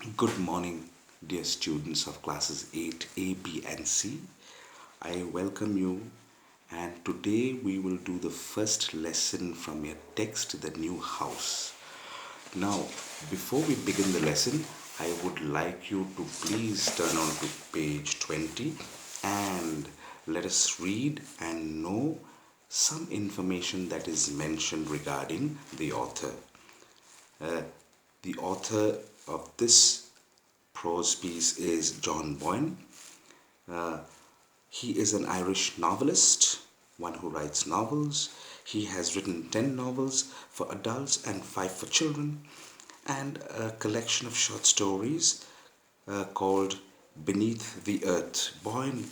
Good morning, dear students of classes 8, A, B, and C. I welcome you, and today we will do the first lesson from your text, The New House. Now, before we begin the lesson, I would like you to please turn on to page 20 and let us read and know some information that is mentioned regarding the author. The author of this prose piece is John Boyne. Uh, he is an Irish novelist, one who writes novels. He has written 10 novels for adults and 5 for children, and a collection of short stories called Beneath the Earth. Boyne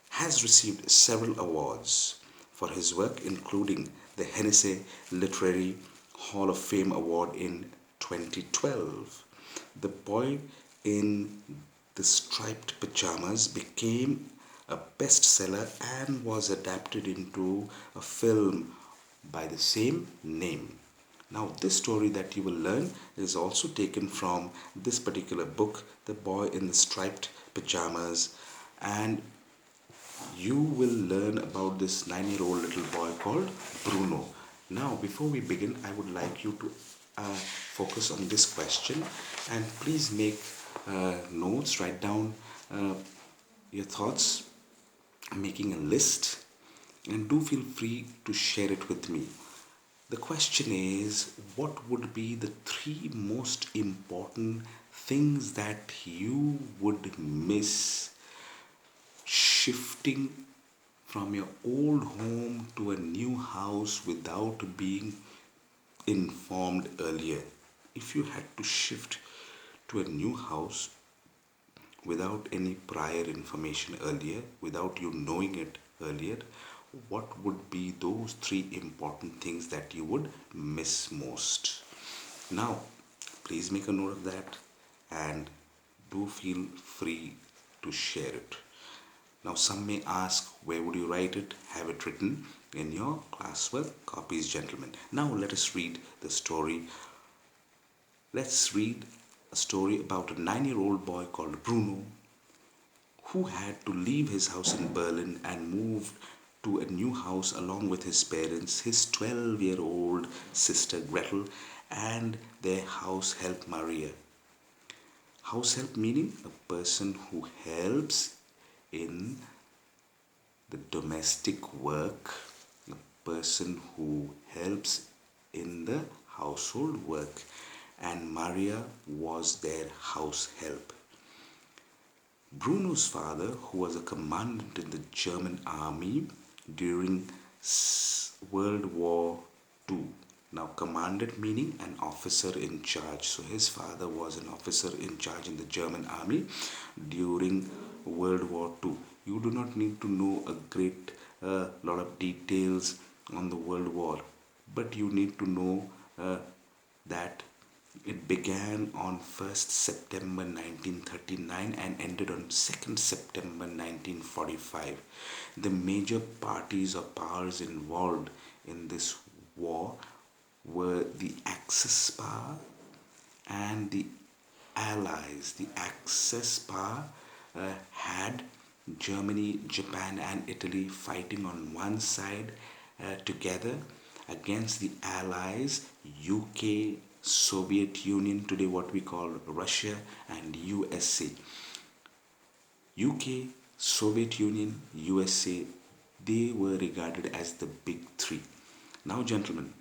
has received several awards for his work, including the Hennessy Literary Hall of Fame Award in 2012. The Boy in the Striped Pajamas became a bestseller and was adapted into a film by the same name. Now, this story that you will learn is also taken from this particular book, The Boy in the Striped Pajamas, and you will learn about this 9-year-old little boy called Bruno. Now, before we begin, I would like you to focus on this question and please make notes, write down your thoughts, making a list, and do feel free to share it with me. The question is, what would be the 3 most important things that you would miss shifting from your old home to a new house without being informed earlier? If you had to shift to a new house without any prior information earlier, without you knowing it earlier, what would be those 3 important things that you would miss most? Now, please make a note of that and do feel free to share it. Now, some may ask, where would you write it? Have it written in your classwork copies, gentlemen. Now, let us read the story. Let's read a story about a 9-year-old boy called Bruno who had to leave his house in Berlin and move to a new house along with his parents, his 12-year-old sister Gretel, and their house help Maria. House help meaning a person who helps in the domestic work, a person who helps in the household work, and Maria was their house help. Bruno's father, who was a commandant in the German army during World War II. Now, commandant meaning an officer in charge. So, his father was an officer in charge in the German army during World War II. You do not need to know a great lot of details on the World War, but you need to know that it began on 1st September 1939 and ended on 2nd September 1945. The major parties or powers involved in this war were the Axis power and the Allies. The Axis power had Germany, Japan, and Italy fighting on one side together against the Allies, UK, Soviet Union, today what we call Russia, and USA. UK, Soviet Union, USA, they were regarded as the big 3. Now, gentlemen,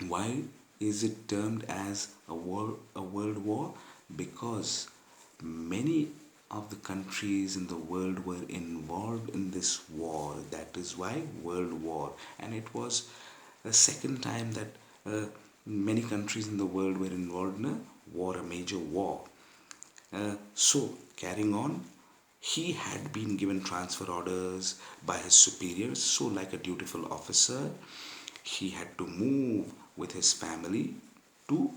why is it termed as a world war? Because many of the countries in the world were involved in this war. That is why World War. And it was the second time that many countries in the world were involved in a war, a major war. So, carrying on, he had been given transfer orders by his superiors. So, like a dutiful officer, he had to move with his family to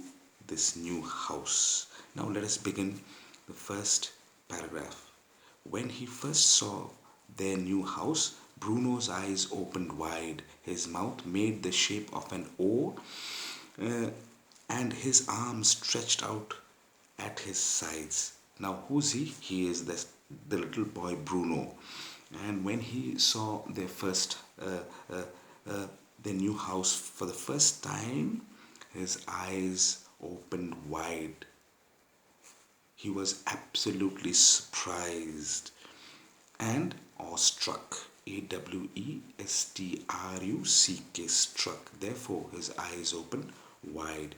this new house. Now, let us begin the first paragraph. When he first saw their new house, Bruno's eyes opened wide. His mouth made the shape of an O, uh, and his arms stretched out at his sides. Now, who's he? He is the little boy Bruno. And when he saw uh, uh, their new house for the first time, his eyes opened wide. He was absolutely surprised and awestruck. AWESTRUCK, struck. Therefore, his eyes opened wide.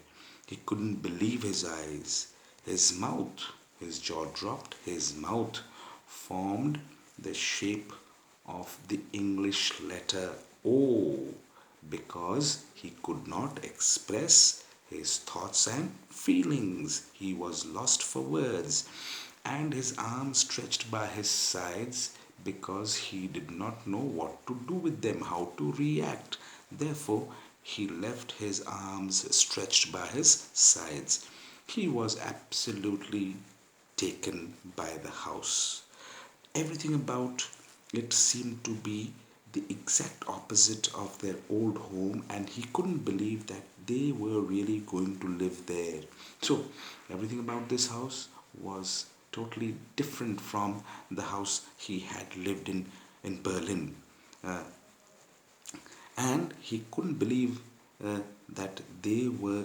He couldn't believe his eyes. His mouth, his jaw dropped, his mouth formed the shape of the English letter O because he could not express his thoughts and feelings. He was lost for words, and his arms stretched by his sides because he did not know what to do with them, how to react. Therefore, he left his arms stretched by his sides. He was absolutely taken by the house. Everything about it seemed to be the exact opposite of their old home, and he couldn't believe that they were really going to live there. So, everything about this house was totally different from the house he had lived in Berlin. Uh, and he couldn't believe that they were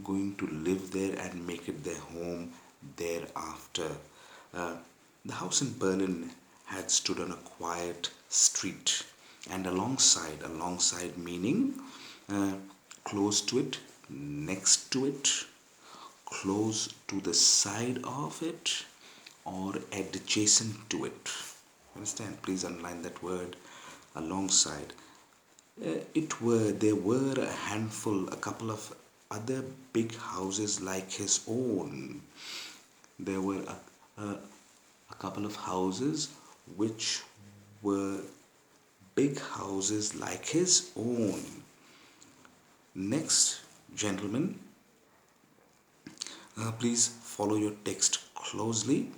going to live there and make it their home thereafter. Uh, the house in Berlin had stood on a quiet street, and alongside meaning uh, close to it, next to it, close to the side of it, or adjacent to it. Understand? Please underline that word, alongside. It were There were a couple of other big houses like his own. There were a couple of houses which were big houses like his own. Next, gentlemen, please follow your text closely.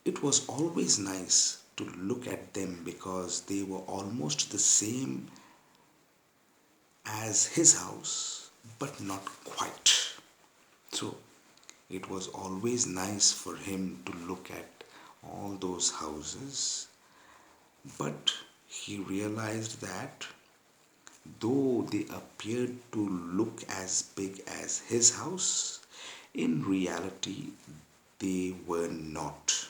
It was always nice to look at them because they were almost the same as his house, but not quite. So it was always nice for him to look at all those houses, but he realized that though they appeared to look as big as his house, in reality they were not.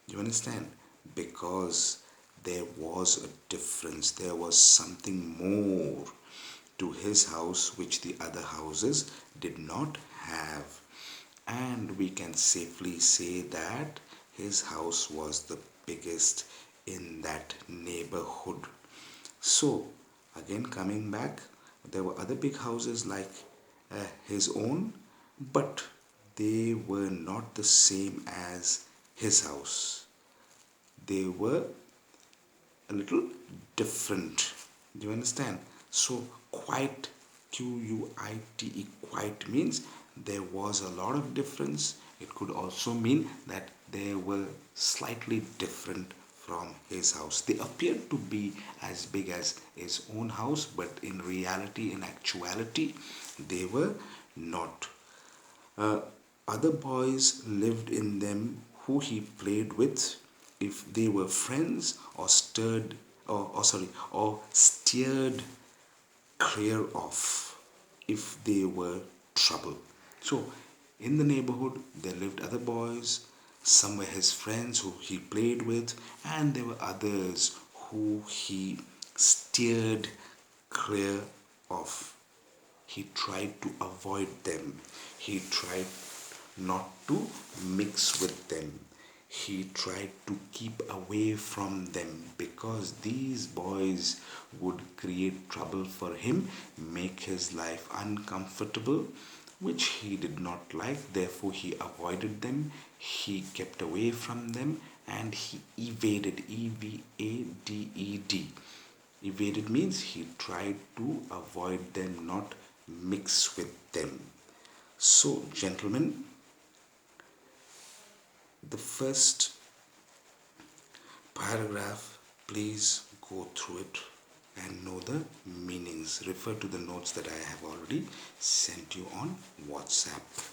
You understand? Because there was a difference, there was something more to his house which the other houses did not have. And we can safely say that his house was the biggest in that neighborhood. So, again, coming back, there were other big houses like his own, but they were not the same as his house. They were a little different. Do you understand? So, quite, QUITE, quite means there was a lot of difference. It could also mean that they were slightly different from his house. They appeared to be as big as his own house, but in reality, in actuality, they were not. Uh, Other boys lived in them who he played with if they were friends or steered clear of if they were trouble. So in the neighborhood there lived other boys, some were his friends who he played with, and there were others who he steered clear of. He tried to avoid them. He tried not to mix with them. He tried to keep away from them because these boys would create trouble for him, make his life uncomfortable, which he did not like. Therefore, he avoided them, he kept away from them, and he evaded. EVADED. Evaded means he tried to avoid them, not mix with them. So, gentlemen, the first paragraph, please go through it and know the meanings. Refer to the notes that I have already sent you on WhatsApp.